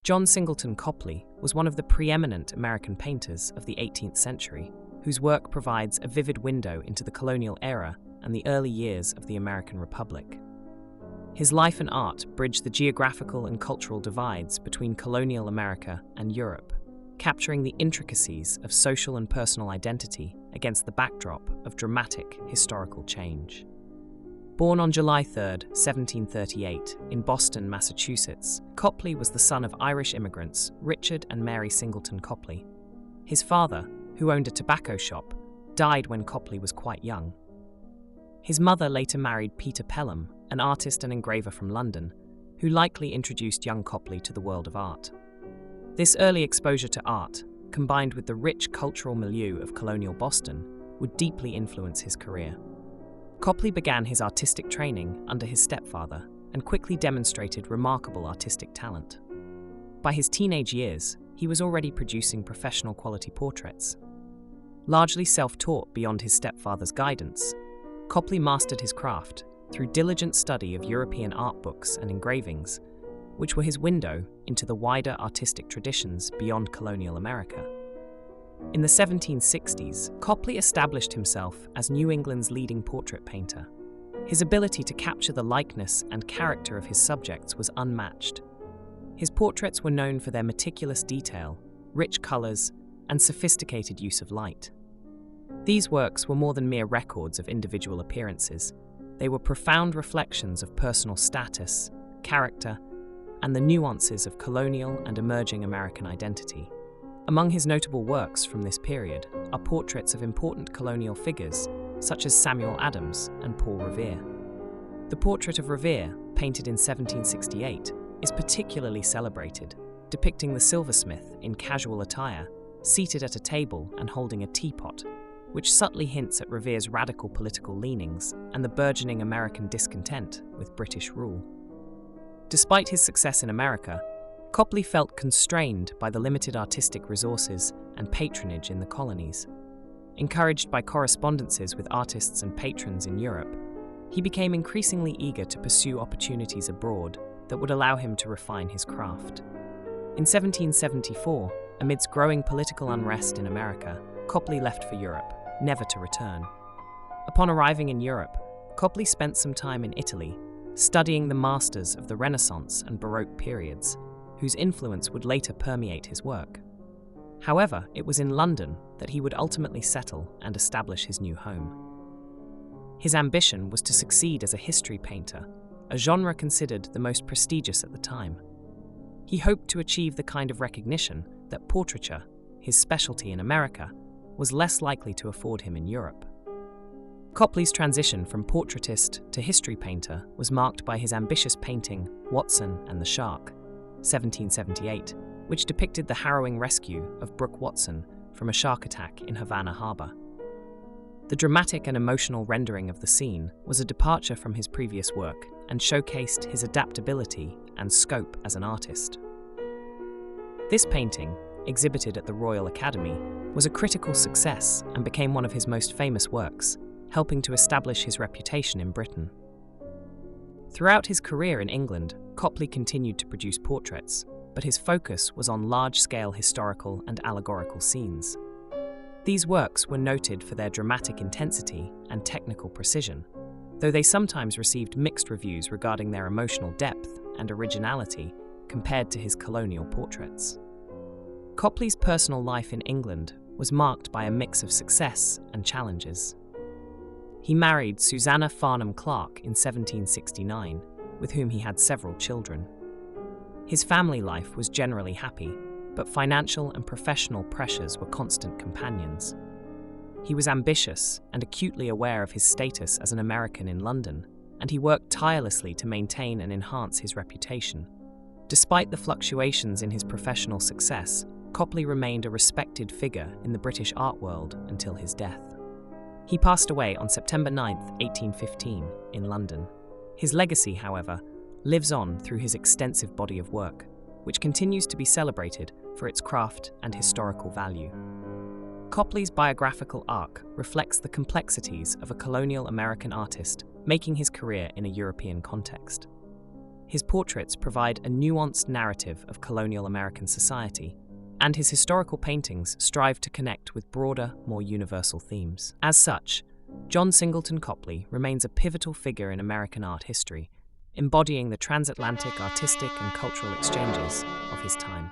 John Singleton Copley was one of the preeminent American painters of the 18th century, whose work provides a vivid window into the colonial era and the early years of the American Republic. His life and art bridge the geographical and cultural divides between colonial America and Europe, capturing the intricacies of social and personal identity against the backdrop of dramatic historical change. Born on July 3, 1738, in Boston, Massachusetts, Copley was the son of Irish immigrants Richard and Mary Singleton Copley. His father, who owned a tobacco shop, died when Copley was quite young. His mother later married Peter Pelham, an artist and engraver from London, who likely introduced young Copley to the world of art. This early exposure to art, combined with the rich cultural milieu of colonial Boston, would deeply influence his career. Copley began his artistic training under his stepfather and quickly demonstrated remarkable artistic talent. By his teenage years, he was already producing professional quality portraits. Largely self-taught beyond his stepfather's guidance, Copley mastered his craft through diligent study of European art books and engravings, which were his window into the wider artistic traditions beyond colonial America. In the 1760s, Copley established himself as New England's leading portrait painter. His ability to capture the likeness and character of his subjects was unmatched. His portraits were known for their meticulous detail, rich colors, and sophisticated use of light. These works were more than mere records of individual appearances. They were profound reflections of personal status, character, and the nuances of colonial and emerging American identity. Among his notable works from this period are portraits of important colonial figures such as Samuel Adams and Paul Revere. The portrait of Revere, painted in 1768, is particularly celebrated, depicting the silversmith in casual attire, seated at a table and holding a teapot, which subtly hints at Revere's radical political leanings and the burgeoning American discontent with British rule. Despite his success in America, Copley felt constrained by the limited artistic resources and patronage in the colonies. Encouraged by correspondences with artists and patrons in Europe, he became increasingly eager to pursue opportunities abroad that would allow him to refine his craft. In 1774, amidst growing political unrest in America, Copley left for Europe, never to return. Upon arriving in Europe, Copley spent some time in Italy, studying the masters of the Renaissance and Baroque periods, whose influence would later permeate his work. However, it was in London that he would ultimately settle and establish his new home. His ambition was to succeed as a history painter, a genre considered the most prestigious at the time. He hoped to achieve the kind of recognition that portraiture, his specialty in America, was less likely to afford him in Europe. Copley's transition from portraitist to history painter was marked by his ambitious painting Watson and the Shark, 1778, which depicted the harrowing rescue of Brooke Watson from a shark attack in Havana Harbor. The dramatic and emotional rendering of the scene was a departure from his previous work and showcased his adaptability and scope as an artist. This painting, exhibited at the Royal Academy, was a critical success and became one of his most famous works, helping to establish his reputation in Britain. Throughout his career in England, Copley continued to produce portraits, but his focus was on large-scale historical and allegorical scenes. These works were noted for their dramatic intensity and technical precision, though they sometimes received mixed reviews regarding their emotional depth and originality compared to his colonial portraits. Copley's personal life in England was marked by a mix of success and challenges. He married Susanna Farnham Clarke in 1769, with whom he had several children. His family life was generally happy, but financial and professional pressures were constant companions. He was ambitious and acutely aware of his status as an American in London, and he worked tirelessly to maintain and enhance his reputation. Despite the fluctuations in his professional success, Copley remained a respected figure in the British art world until his death. He passed away on September 9, 1815, in London. His legacy, however, lives on through his extensive body of work, which continues to be celebrated for its craft and historical value. Copley's biographical arc reflects the complexities of a colonial American artist making his career in a European context. His portraits provide a nuanced narrative of colonial American society, and his historical paintings strive to connect with broader, more universal themes. As such, John Singleton Copley remains a pivotal figure in American art history, embodying the transatlantic artistic and cultural exchanges of his time.